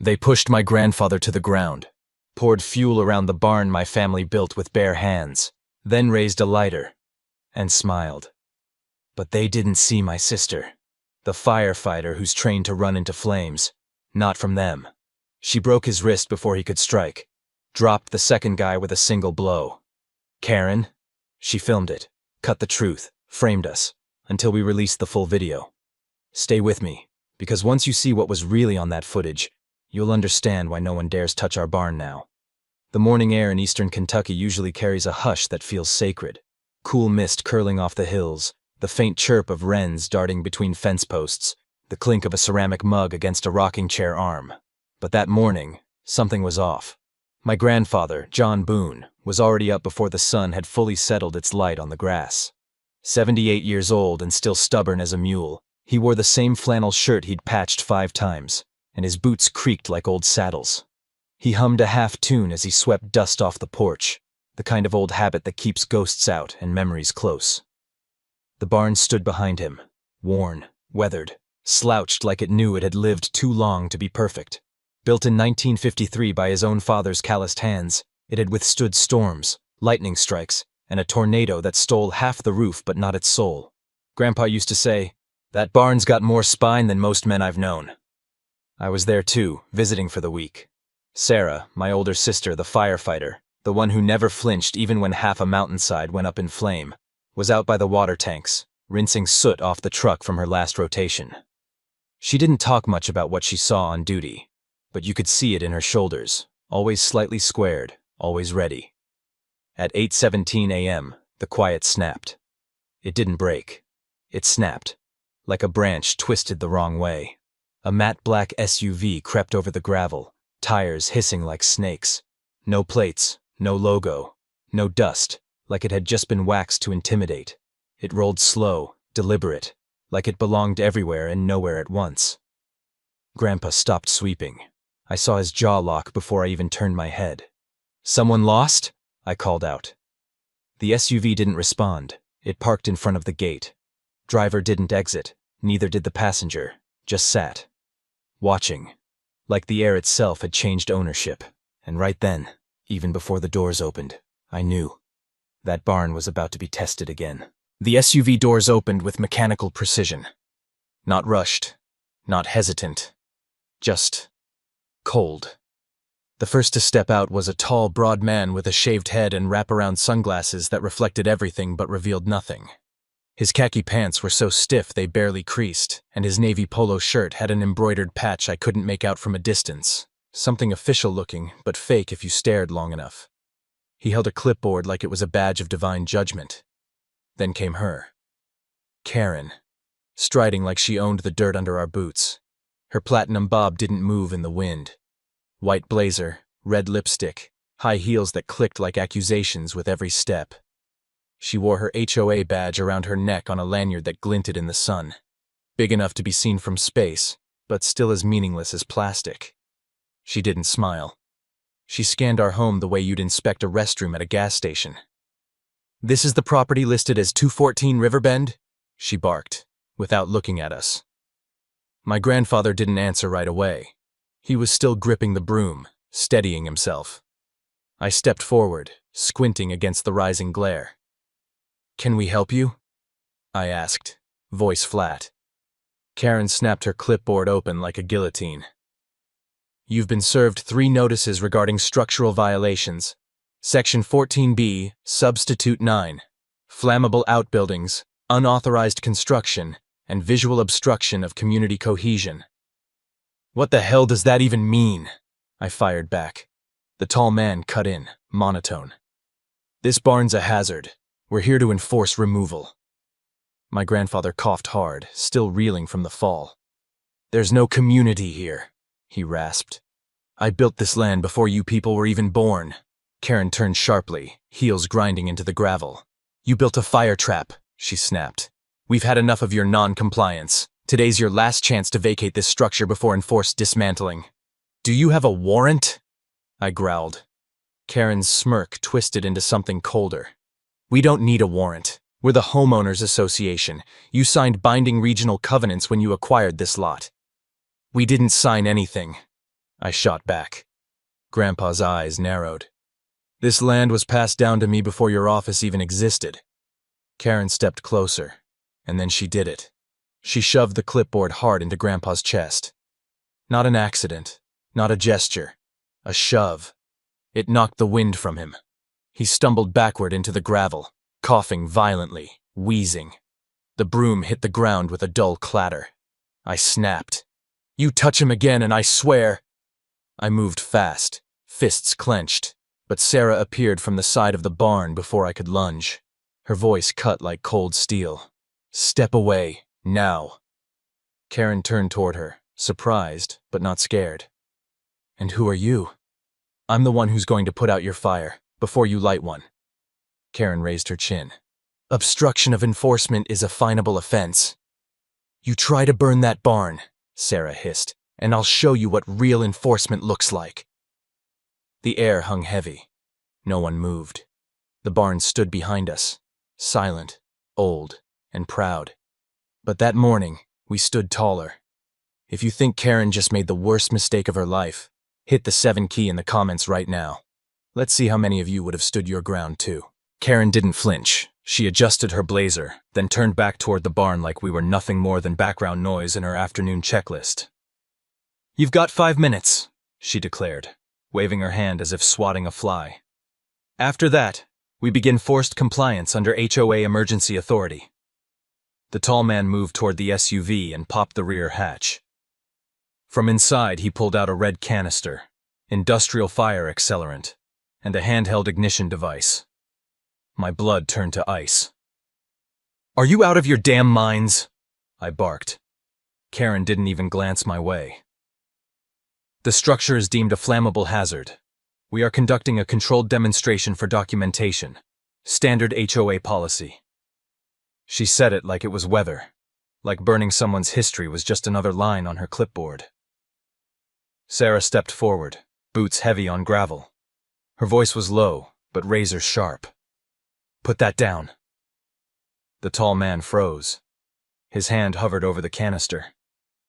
They pushed my grandfather to the ground, poured fuel around the barn my family built with bare hands, then raised a lighter, and smiled. But they didn't see my sister, the firefighter who's trained to run into flames. Not from them. She broke his wrist before he could strike, dropped the second guy with a single blow. Karen? She filmed it, cut the truth, framed us, until we released the full video. Stay with me, because once you see what was really on that footage, you'll understand why no one dares touch our barn now. The morning air in eastern Kentucky usually carries a hush that feels sacred. Cool mist curling off the hills, the faint chirp of wrens darting between fence posts, the clink of a ceramic mug against a rocking chair arm. But that morning, something was off. My grandfather, John Boone, was already up before the sun had fully settled its light on the grass. 78 years old and still stubborn as a mule, he wore the same flannel shirt he'd patched 5 times, and his boots creaked like old saddles. He hummed a half-tune as he swept dust off the porch, the kind of old habit that keeps ghosts out and memories close. The barn stood behind him, worn, weathered, slouched like it knew it had lived too long to be perfect. Built in 1953 by his own father's calloused hands, it had withstood storms, lightning strikes, and a tornado that stole half the roof but not its soul. Grandpa used to say, "That barn's got more spine than most men I've known." I was there too, visiting for the week. Sarah, my older sister, the firefighter, the one who never flinched even when half a mountainside went up in flame, was out by the water tanks, rinsing soot off the truck from her last rotation. She didn't talk much about what she saw on duty, but you could see it in her shoulders, always slightly squared, always ready. At 8:17 a.m., the quiet snapped. It didn't break. It snapped, like a branch twisted the wrong way. A matte black SUV crept over the gravel, tires hissing like snakes. No plates, no logo, no dust, like it had just been waxed to intimidate. It rolled slow, deliberate, like it belonged everywhere and nowhere at once. Grandpa stopped sweeping. I saw his jaw lock before I even turned my head. "Someone lost?" I called out. The SUV didn't respond. It parked in front of the gate. Driver didn't exit, neither did the passenger, just sat, watching, like the air itself had changed ownership. And right then, even before the doors opened, I knew that barn was about to be tested again. The SUV doors opened with mechanical precision. Not rushed, not hesitant, just cold. The first to step out was a tall, broad man with a shaved head and wraparound sunglasses that reflected everything but revealed nothing. His khaki pants were so stiff they barely creased, and his navy polo shirt had an embroidered patch I couldn't make out from a distance, something official-looking, but fake if you stared long enough. He held a clipboard like it was a badge of divine judgment. Then came her. Karen, striding like she owned the dirt under our boots. Her platinum bob didn't move in the wind. White blazer, red lipstick, high heels that clicked like accusations with every step. She wore her HOA badge around her neck on a lanyard that glinted in the sun. Big enough to be seen from space, but still as meaningless as plastic. She didn't smile. She scanned our home the way you'd inspect a restroom at a gas station. "This is the property listed as 214 Riverbend?" she barked, without looking at us. My grandfather didn't answer right away. He was still gripping the broom, steadying himself. I stepped forward, squinting against the rising glare. "Can we help you?" I asked, voice flat. Karen snapped her clipboard open like a guillotine. "You've been served 3 notices regarding structural violations. Section 14B, Substitute 9, Flammable Outbuildings, Unauthorized Construction, and Visual Obstruction of Community Cohesion." "What the hell does that even mean?" I fired back. The tall man cut in, monotone. "This barn's a hazard. We're here to enforce removal." My grandfather coughed hard, still reeling from the fall. "There's no community here," he rasped. "I built this land before you people were even born." Karen turned sharply, heels grinding into the gravel. "You built a fire trap," she snapped. "We've had enough of your non-compliance. Today's your last chance to vacate this structure before enforced dismantling." "Do you have a warrant?" I growled. Karen's smirk twisted into something colder. "We don't need a warrant. We're the Homeowners Association. You signed binding regional covenants when you acquired this lot." "We didn't sign anything," I shot back. Grandpa's eyes narrowed. This land was passed down to me before your office even existed. Karen stepped closer, and then she did it. She shoved the clipboard hard into Grandpa's chest. Not an accident, not a gesture, a shove. It knocked the wind from him. He stumbled backward into the gravel, coughing violently, wheezing. The broom hit the ground with a dull clatter. I snapped. You touch him again and I swear. I moved fast, fists clenched, but Sarah appeared from the side of the barn before I could lunge. Her voice cut like cold steel. Step away, now. Karen turned toward her, surprised, but not scared. And who are you? I'm the one who's going to put out your fire, before you light one. Karen raised her chin. Obstruction of enforcement is a finable offense. You try to burn that barn, Sarah hissed, and I'll show you what real enforcement looks like. The air hung heavy. No one moved. The barn stood behind us, silent, old, and proud. But that morning, we stood taller. If you think Karen just made the worst mistake of her life, hit the 7 key in the comments right now. Let's see how many of you would have stood your ground too. Karen didn't flinch. She adjusted her blazer, then turned back toward the barn like we were nothing more than background noise in her afternoon checklist. You've got 5 minutes, she declared, waving her hand as if swatting a fly. After that, we begin forced compliance under HOA emergency authority. The tall man moved toward the SUV and popped the rear hatch. From inside, he pulled out a red canister, industrial fire accelerant, and a handheld ignition device. My blood turned to ice. Are you out of your damn minds? I barked. Karen didn't even glance my way. The structure is deemed a flammable hazard. We are conducting a controlled demonstration for documentation. Standard HOA policy. She said it like it was weather, like burning someone's history was just another line on her clipboard. Sarah stepped forward, boots heavy on gravel. Her voice was low, but razor sharp. Put that down. The tall man froze. His hand hovered over the canister.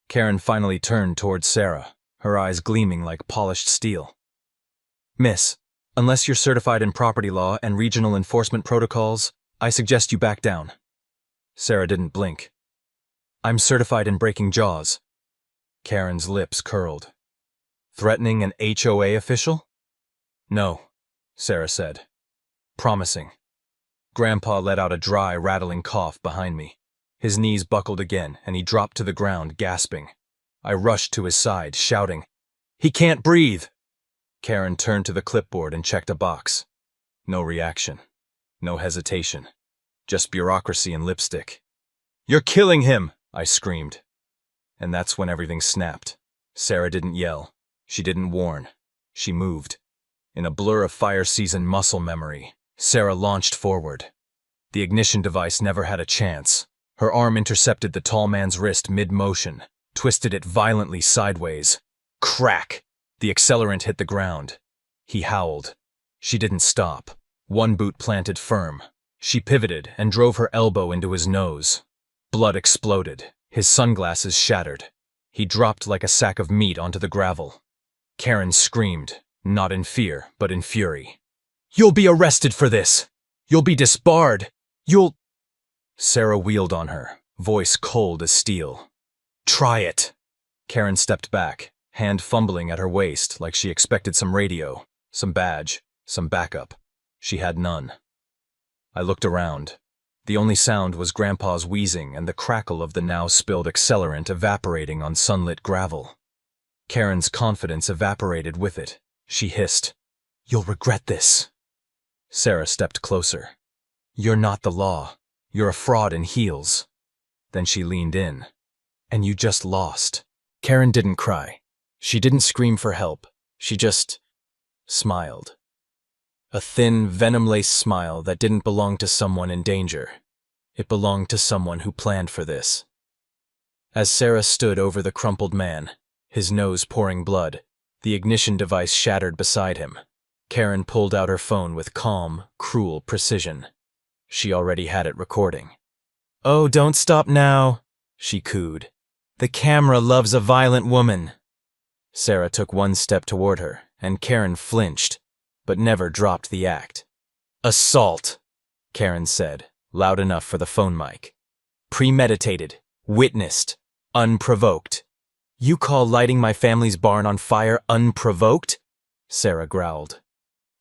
Karen finally turned towards Sarah, her eyes gleaming like polished steel. Miss, unless you're certified in property law and regional enforcement protocols, I suggest you back down. Sarah didn't blink. I'm certified in breaking jaws. Karen's lips curled. Threatening an HOA official? No, Sarah said. Promising. Grandpa let out a dry, rattling cough behind me. His knees buckled again, and he dropped to the ground, gasping. I rushed to his side, shouting, He can't breathe! Karen turned to the clipboard and checked a box. No reaction. No hesitation. Just bureaucracy and lipstick. You're killing him! I screamed. And that's when everything snapped. Sarah didn't yell. She didn't warn. She moved. In a blur of fire season muscle memory, Sarah launched forward. The ignition device never had a chance. Her arm intercepted the tall man's wrist mid-motion, twisted it violently sideways. Crack! The accelerant hit the ground. He howled. She didn't stop. One boot planted firm. She pivoted and drove her elbow into his nose. Blood exploded. His sunglasses shattered. He dropped like a sack of meat onto the gravel. Karen screamed, not in fear, but in fury. You'll be arrested for this! You'll be disbarred! You'll… Sarah wheeled on her, voice cold as steel. Try it! Karen stepped back, hand fumbling at her waist like she expected some radio, some badge, some backup. She had none. I looked around. The only sound was Grandpa's wheezing and the crackle of the now spilled accelerant evaporating on sunlit gravel. Karen's confidence evaporated with it. She hissed, You'll regret this. Sarah stepped closer. You're not the law. You're a fraud in heels. Then she leaned in. And you just lost. Karen didn't cry. She didn't scream for help. She just smiled. A thin, venom-laced smile that didn't belong to someone in danger. It belonged to someone who planned for this. As Sarah stood over the crumpled man, his nose pouring blood, the ignition device shattered beside him, Karen pulled out her phone with calm, cruel precision. She already had it recording. Oh, don't stop now, she cooed. The camera loves a violent woman. Sarah took one step toward her, and Karen flinched, but never dropped the act. "Assault," Karen said, loud enough for the phone mic. "Premeditated, witnessed, unprovoked. You call lighting my family's barn on fire unprovoked?" Sarah growled.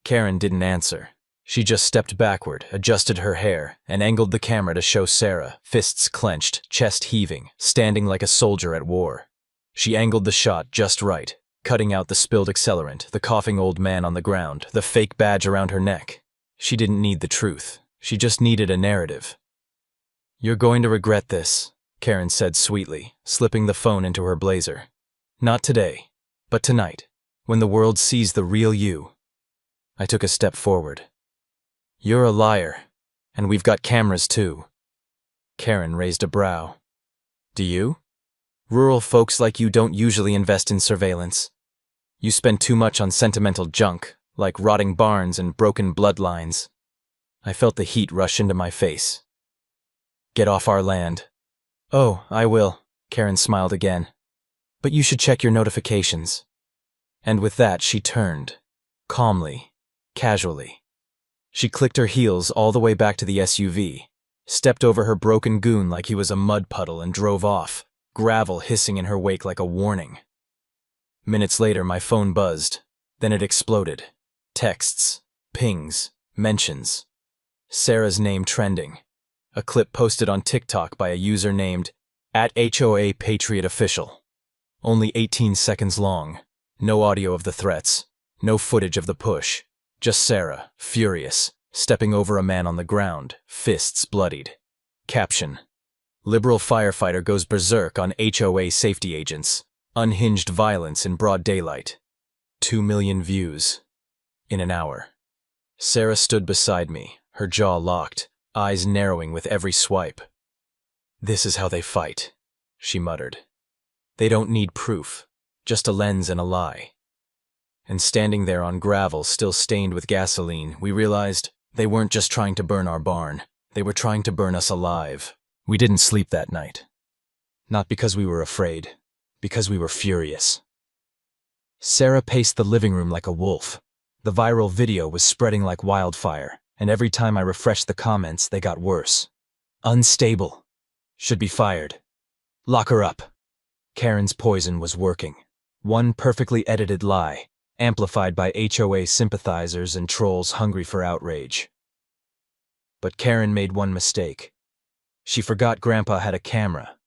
Karen didn't answer. She just stepped backward, adjusted her hair, and angled the camera to show Sarah, fists clenched, chest heaving, standing like a soldier at war. She angled the shot just right, cutting out the spilled accelerant, the coughing old man on the ground, the fake badge around her neck. She didn't need the truth. She just needed a narrative. "You're going to regret this," Karen said sweetly, slipping the phone into her blazer. "Not today, but tonight, when the world sees the real you." I took a step forward. "You're a liar, and we've got cameras too." Karen raised a brow. "Do you? Rural folks like you don't usually invest in surveillance. You spend too much on sentimental junk, like rotting barns and broken bloodlines." I felt the heat rush into my face. "Get off our land." "Oh, I will," Karen smiled again. "But you should check your notifications." And with that she turned, calmly, casually. She clicked her heels all the way back to the SUV, stepped over her broken goon like he was a mud puddle and drove off, gravel hissing in her wake like a warning. Minutes later my phone buzzed, then it exploded. Texts, pings, mentions. Sarah's name trending. A clip posted on TikTok by a user named @HOA Patriot Official. Only 18 seconds long. No audio of the threats. No footage of the push. Just Sarah, furious, stepping over a man on the ground, fists bloodied. Caption: Liberal firefighter goes berserk on HOA safety agents. Unhinged violence in broad daylight. 2 million views. In an hour. Sarah stood beside me, her jaw locked, eyes narrowing with every swipe. "This is how they fight," she muttered. "They don't need proof, just a lens and a lie." And standing there on gravel still stained with gasoline, we realized they weren't just trying to burn our barn, they were trying to burn us alive. We didn't sleep that night. Not because we were afraid, because we were furious. Sarah paced the living room like a wolf. The viral video was spreading like wildfire, and every time I refreshed the comments, they got worse. "Unstable. Should be fired. Lock her up." Karen's poison was working. One perfectly edited lie, amplified by HOA sympathizers and trolls hungry for outrage. But Karen made one mistake. She forgot Grandpa had a camera.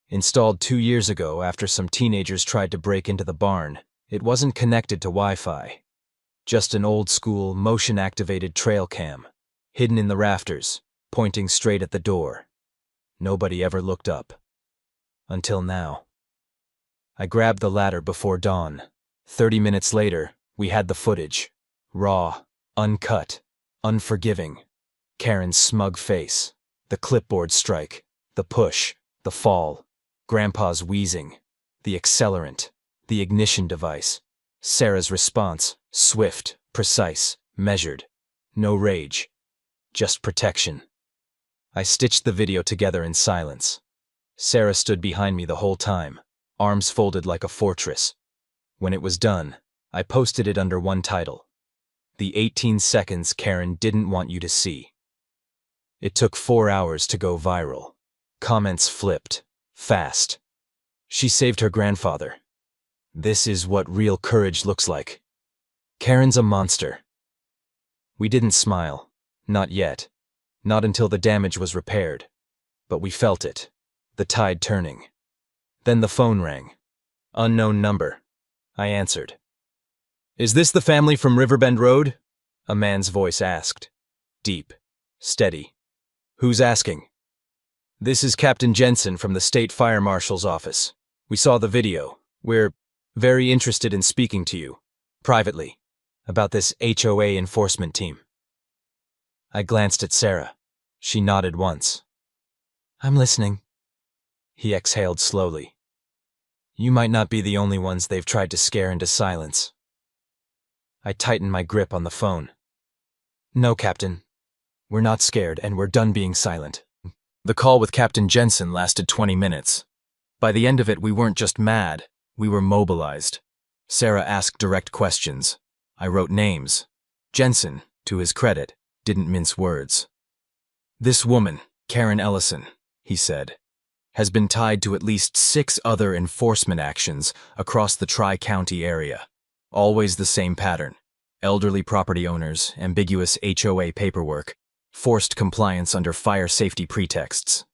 Installed 2 years ago after some teenagers tried to break into the barn, it wasn't connected to Wi-Fi. Just an old-school, motion-activated trail cam, hidden in the rafters, pointing straight at the door. Nobody ever looked up. Until now. I grabbed the ladder before dawn. 30 minutes later, we had the footage. Raw, uncut, unforgiving. Karen's smug face, the clipboard strike, the push, the fall, Grandpa's wheezing, the accelerant, the ignition device. Sarah's response, swift, precise, measured. No rage, just protection. I stitched the video together in silence. Sarah stood behind me the whole time, arms folded like a fortress. When it was done, I posted it under one title: The 18 seconds Karen didn't want you to see. It took 4 hours to go viral. Comments flipped, fast. She saved her grandfather. This is what real courage looks like. Karen's a monster. We didn't smile. Not yet. Not until the damage was repaired. But we felt it. The tide turning. Then the phone rang. Unknown number. I answered. "Is this the family from Riverbend Road?" A man's voice asked. Deep. Steady. "Who's asking?" "This is Captain Jensen from the State Fire Marshal's office. We saw the video. We're very interested in speaking to you, privately, about this HOA enforcement team." I glanced at Sarah. She nodded once. "I'm listening." He exhaled slowly. "You might not be the only ones they've tried to scare into silence." I tightened my grip on the phone. "No, Captain. We're not scared, and we're done being silent." The call with Captain Jensen lasted 20 minutes. By the end of it, we weren't just mad, We were mobilized. Sarah asked direct questions. I wrote names. Jensen, to his credit, didn't mince words. "This woman, Karen Ellison," he said, "has been tied to at least 6 other enforcement actions across the Tri-County area. Always the same pattern. Elderly property owners, ambiguous HOA paperwork, forced compliance under fire safety pretexts."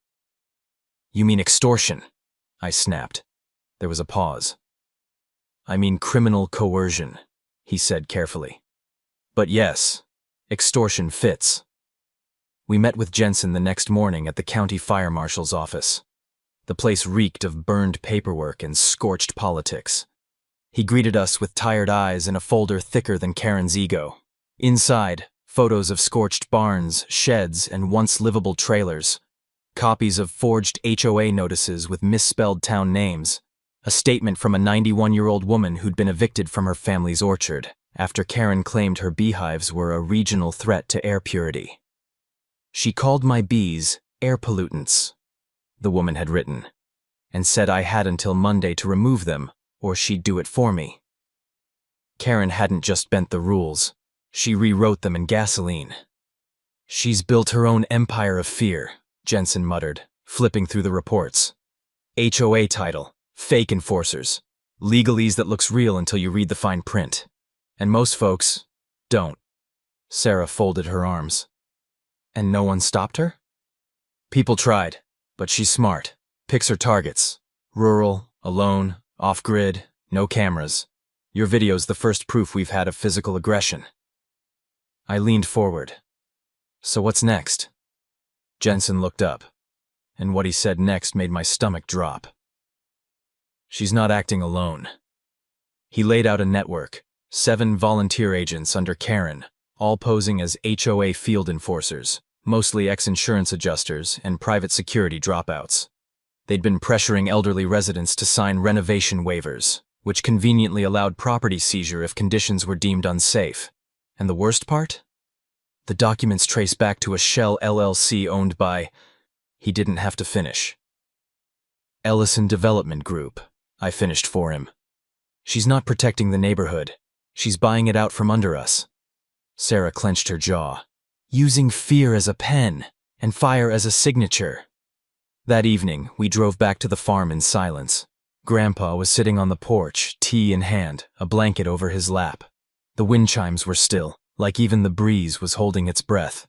"You mean extortion?" I snapped. There was a pause. "I mean criminal coercion," he said carefully. "But yes, extortion fits." We met with Jensen the next morning at the county fire marshal's office. The place reeked of burned paperwork and scorched politics. He greeted us with tired eyes and a folder thicker than Karen's ego. Inside, photos of scorched barns, sheds, and once livable trailers. Copies of forged HOA notices with misspelled town names. A statement from a 91-year-old woman who'd been evicted from her family's orchard after Karen claimed her beehives were a regional threat to air purity. "She called my bees air pollutants," the woman had written, "and said I had until Monday to remove them, or she'd do it for me." Karen hadn't just bent the rules, she rewrote them in gasoline. "She's built her own empire of fear," Jensen muttered, flipping through the reports. HOA title, fake enforcers, legalese that looks real until you read the fine print. And most folks don't. Sarah folded her arms. "And no one stopped her?" "People tried, but she's smart. Picks her targets. Rural, alone, off-grid, no cameras. Your video's the first proof we've had of physical aggression." I leaned forward. "So what's next?" Jensen looked up, and what he said next made my stomach drop. "She's not acting alone." He laid out a network, 7 volunteer agents under Karen, all posing as HOA field enforcers, mostly ex-insurance adjusters and private security dropouts. They'd been pressuring elderly residents to sign renovation waivers, which conveniently allowed property seizure if conditions were deemed unsafe. And the worst part? The documents trace back to a shell LLC owned by... He didn't have to finish. "Ellison Development Group," I finished for him. "She's not protecting the neighborhood. She's buying it out from under us." Sarah clenched her jaw. "Using fear as a pen and fire as a signature." That evening, we drove back to the farm in silence. Grandpa was sitting on the porch, tea in hand, a blanket over his lap. The wind chimes were still, like even the breeze was holding its breath.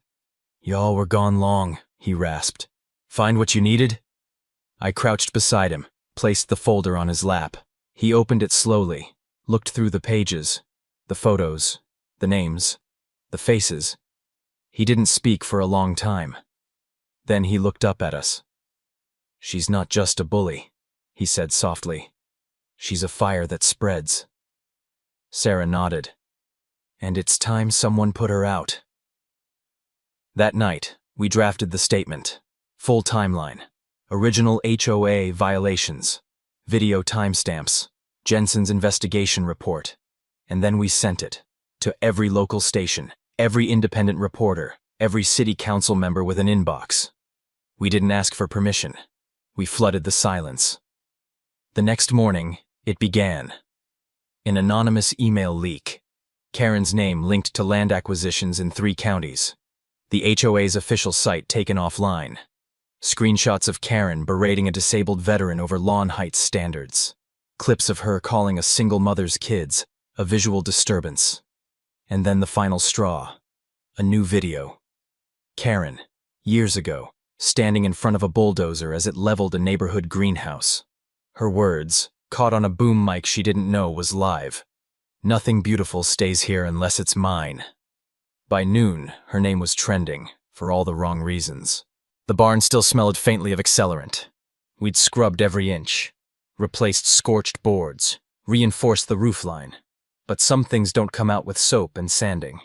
"Y'all were gone long," he rasped. "Find what you needed?" I crouched beside him, placed the folder on his lap. He opened it slowly, looked through the pages, the photos, the names, the faces. He didn't speak for a long time. Then he looked up at us. "She's not just a bully," he said softly. "She's a fire that spreads." Sarah nodded. "And it's time someone put her out." That night, we drafted the statement. Full timeline. Original HOA violations. Video timestamps. Jensen's investigation report. And then we sent it to every local station, every independent reporter, every city council member with an inbox. We didn't ask for permission. We flooded the silence. The next morning, it began. An anonymous email leak. Karen's name linked to land acquisitions in 3 counties. The HOA's official site taken offline. Screenshots of Karen berating a disabled veteran over lawn height standards. Clips of her calling a single mother's kids a visual disturbance. And then the final straw. A new video. Karen, years ago, standing in front of a bulldozer as it leveled a neighborhood greenhouse. Her words, caught on a boom mic she didn't know was live. "Nothing beautiful stays here unless it's mine." By noon, her name was trending, for all the wrong reasons. The barn still smelled faintly of accelerant. We'd scrubbed every inch, replaced scorched boards, reinforced the roofline. But some things don't come out with soap and sanding.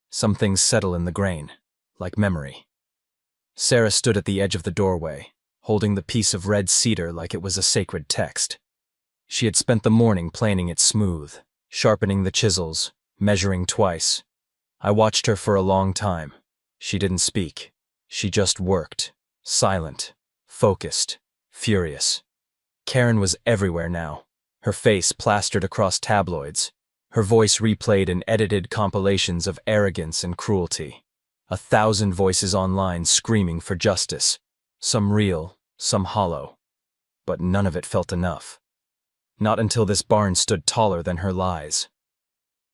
Some things settle in the grain, like memory. Sarah stood at the edge of the doorway, holding the piece of red cedar like it was a sacred text. She had spent the morning planing it smooth, sharpening the chisels, measuring twice. I watched her for a long time. She didn't speak. She just worked, silent, focused, furious. Karen was everywhere now. her face plastered across tabloids, her voice replayed in edited compilations of arrogance and cruelty. 1,000 voices online screaming for justice, some real, some hollow. But none of it felt enough. Not until this barn stood taller than her lies.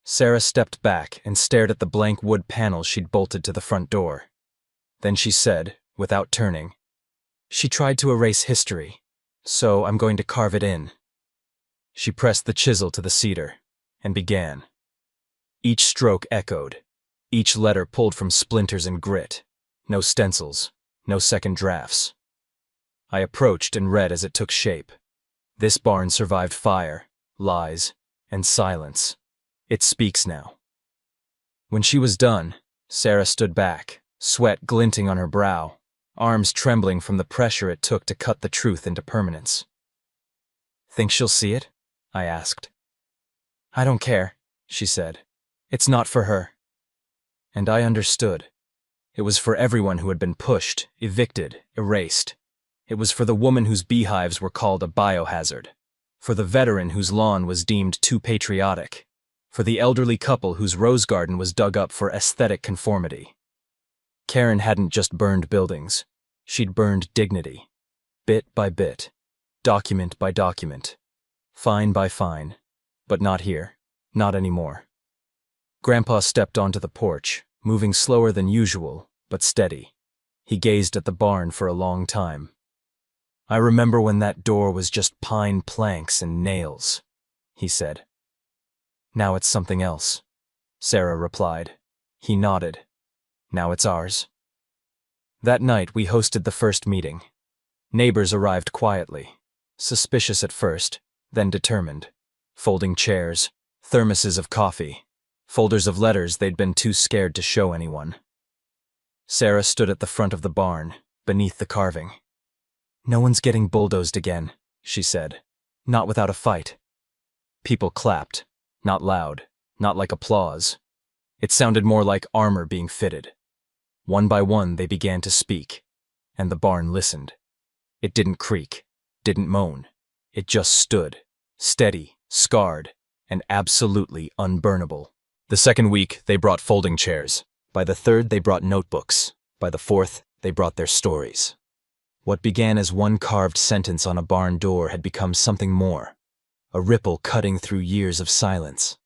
Sarah stepped back and stared at the blank wood panel she'd bolted to the front door. Then she said, without turning, "She tried to erase history, so I'm going to carve it in." She pressed the chisel to the cedar and began. Each stroke echoed, each letter pulled from splinters and grit. No stencils, no second drafts. I approached and read as it took shape. This barn survived fire, lies, and silence. It speaks now. When she was done, Sarah stood back, sweat glinting on her brow, arms trembling from the pressure it took to cut the truth into permanence. "Think she'll see it?" I asked. "I don't care," she said. "It's not for her." And I understood. It was for everyone who had been pushed, evicted, erased. It was for the woman whose beehives were called a biohazard, for the veteran whose lawn was deemed too patriotic, for the elderly couple whose rose garden was dug up for aesthetic conformity. Karen hadn't just burned buildings. She'd burned dignity. Bit by bit, document by document, fine by fine. But not here. Not anymore. Grandpa stepped onto the porch, moving slower than usual, but steady. He gazed at the barn for a long time. "I remember when that door was just pine planks and nails," he said. "Now it's something else," Sarah replied. He nodded. "Now it's ours." That night we hosted the first meeting. Neighbors arrived quietly, suspicious at first, then determined. Folding chairs, thermoses of coffee, folders of letters they'd been too scared to show anyone. Sarah stood at the front of the barn, beneath the carving. "No one's getting bulldozed again," she said. "Not without a fight." People clapped, not loud, not like applause. It sounded more like armor being fitted. One by one they began to speak, and the barn listened. It didn't creak, didn't moan. It just stood, steady, scarred, and absolutely unburnable. The second week, they brought folding chairs. By the third, they brought notebooks. By the fourth, they brought their stories. What began as one carved sentence on a barn door had become something more, a ripple cutting through years of silence.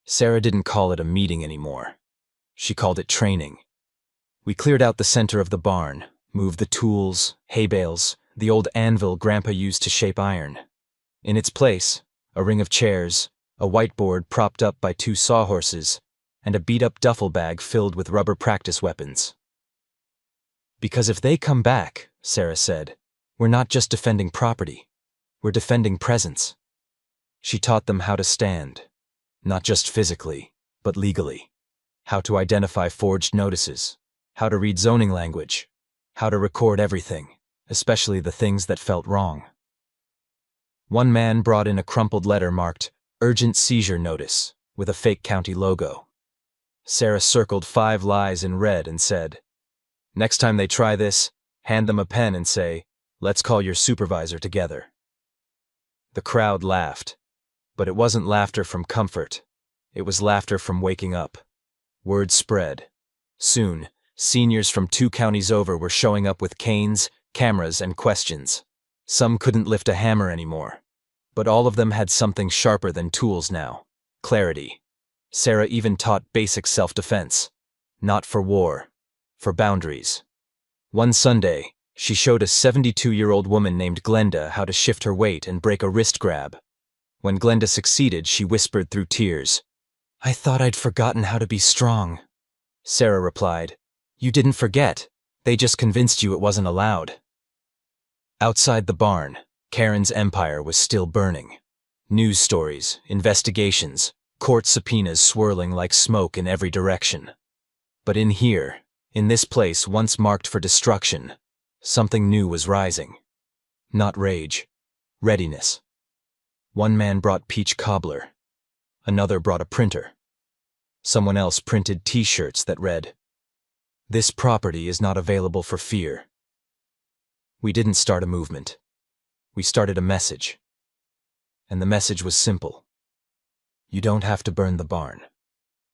Sarah didn't call it a meeting anymore. She called it training. We cleared out the center of the barn, moved the tools, hay bales, the old anvil Grandpa used to shape iron. In its place, a ring of chairs, a whiteboard propped up by 2 sawhorses, and a beat-up duffel bag filled with rubber practice weapons. "Because if they come back," Sarah said, "we're not just defending property, we're defending presence." She taught them how to stand, not just physically, but legally. How to identify forged notices, how to read zoning language, how to record everything, especially the things that felt wrong. One man brought in a crumpled letter marked "Urgent Seizure Notice" with a fake county logo. Sarah circled 5 lies in red and said, "Next time they try this, hand them a pen and say, 'Let's call your supervisor together.'" The crowd laughed, but it wasn't laughter from comfort. It was laughter from waking up. Word spread. Soon, seniors from 2 counties over were showing up with canes, cameras, and questions. Some couldn't lift a hammer anymore, but all of them had something sharper than tools now: clarity. Sarah even taught basic self-defense. Not for war, for boundaries. One Sunday, she showed a 72-year-old woman named Glenda how to shift her weight and break a wrist grab. When Glenda succeeded, she whispered through tears, "I thought I'd forgotten how to be strong." Sarah replied, "You didn't forget. They just convinced you it wasn't allowed." Outside the barn, Karen's empire was still burning. News stories, investigations, court subpoenas swirling like smoke in every direction. But in here, in this place once marked for destruction, something new was rising. Not rage, readiness. One man brought peach cobbler. Another brought a printer. Someone else printed T-shirts that read, "This property is not available for fear." We didn't start a movement. We started a message. And the message was simple. You don't have to burn the barn.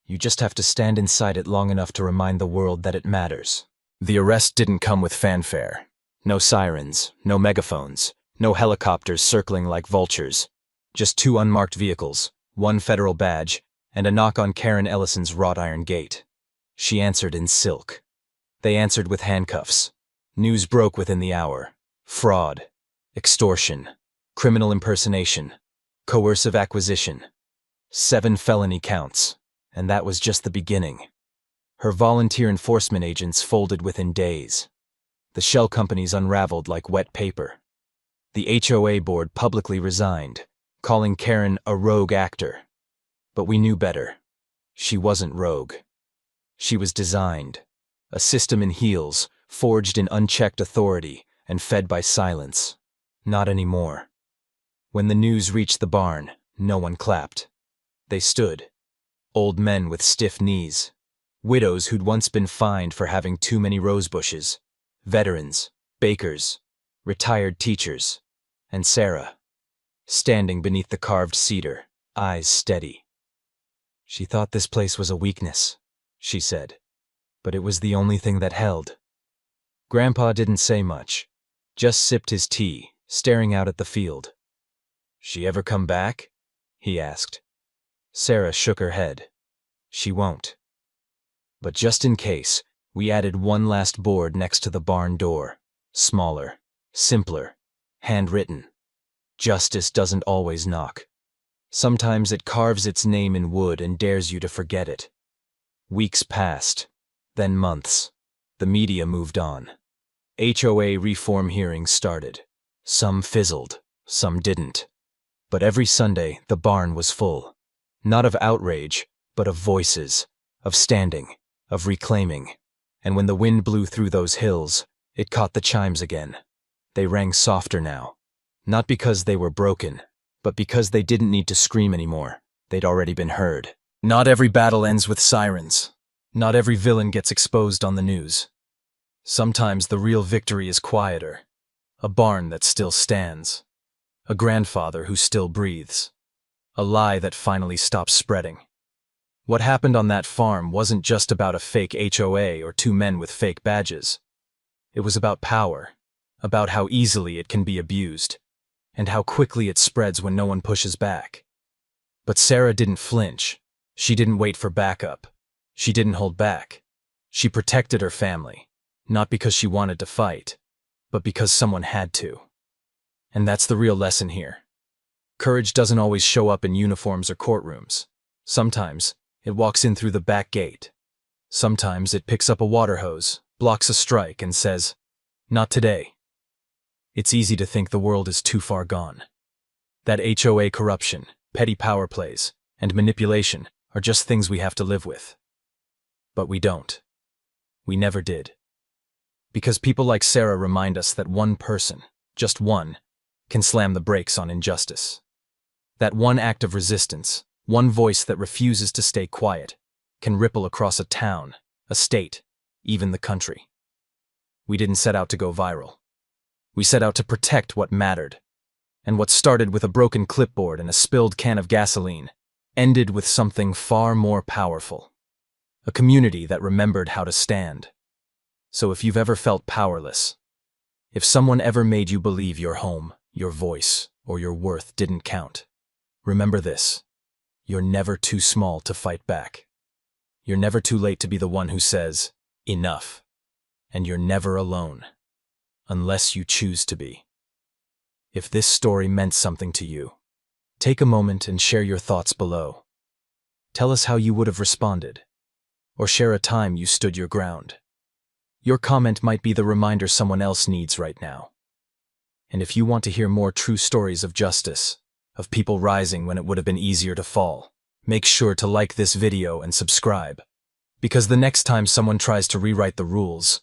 You just have to stand inside it long enough to remind the world that it matters. The arrest didn't come with fanfare. No sirens, no megaphones, no helicopters circling like vultures. Just 2 unmarked vehicles, 1 federal badge, and a knock on Karen Ellison's wrought iron gate. She answered in silk. They answered with handcuffs. News broke within the hour. Fraud, extortion, criminal impersonation, coercive acquisition. 7 felony counts, and that was just the beginning. Her volunteer enforcement agents folded within days. The shell companies unraveled like wet paper. The HOA board publicly resigned, calling Karen a rogue actor. But we knew better. She wasn't rogue. She was designed. A system in heels, forged in unchecked authority and fed by silence. Not anymore. When the news reached the barn, no one clapped. They stood. Old men with stiff knees. Widows who'd once been fined for having too many rose bushes. Veterans, bakers, retired teachers, and Sarah, standing beneath the carved cedar, eyes steady. She thought this place was a weakness, she said, but it was the only thing that held. Grandpa didn't say much, just sipped his tea, staring out at the field. She ever come back? He asked. Sarah shook her head. She won't. But just in case, we added 1 last board next to the barn door. Smaller, simpler, handwritten. Justice doesn't always knock. Sometimes it carves its name in wood and dares you to forget it. Weeks passed, then months. The media moved on. HOA reform hearings started. Some fizzled, some didn't. But every Sunday, the barn was full. Not of outrage, but of voices, of standing, of reclaiming. And when the wind blew through those hills, it caught the chimes again. They rang softer now. Not because they were broken, but because they didn't need to scream anymore. They'd already been heard. Not every battle ends with sirens. Not every villain gets exposed on the news. Sometimes the real victory is quieter. A barn that still stands. A grandfather who still breathes. A lie that finally stops spreading. What happened on that farm wasn't just about a fake HOA or 2 men with fake badges. It was about power, about how easily it can be abused, and how quickly it spreads when no one pushes back. But Sarah didn't flinch. She didn't wait for backup. She didn't hold back. She protected her family, not because she wanted to fight, but because someone had to. And that's the real lesson here. Courage doesn't always show up in uniforms or courtrooms. Sometimes it walks in through the back gate. Sometimes it picks up a water hose, blocks a strike, and says, "Not today." It's easy to think the world is too far gone. That HOA corruption, petty power plays, and manipulation are just things we have to live with. But we don't. We never did. Because people like Sarah remind us that one person, just one, can slam the brakes on injustice. That one act of resistance, one voice that refuses to stay quiet, can ripple across a town, a state, even the country. We didn't set out to go viral. We set out to protect what mattered. And what started with a broken clipboard and a spilled can of gasoline ended with something far more powerful. A community that remembered how to stand. So if you've ever felt powerless, if someone ever made you believe your home, your voice, or your worth didn't count, remember this. You're never too small to fight back. You're never too late to be the one who says, "Enough." And you're never alone, unless you choose to be. If this story meant something to you, take a moment and share your thoughts below. Tell us how you would have responded, or share a time you stood your ground. Your comment might be the reminder someone else needs right now. And if you want to hear more true stories of justice, of people rising when it would have been easier to fall, make sure to like this video and subscribe. Because the next time someone tries to rewrite the rules,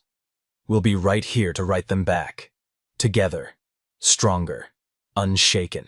we'll be right here to write them back. Together, stronger, unshaken.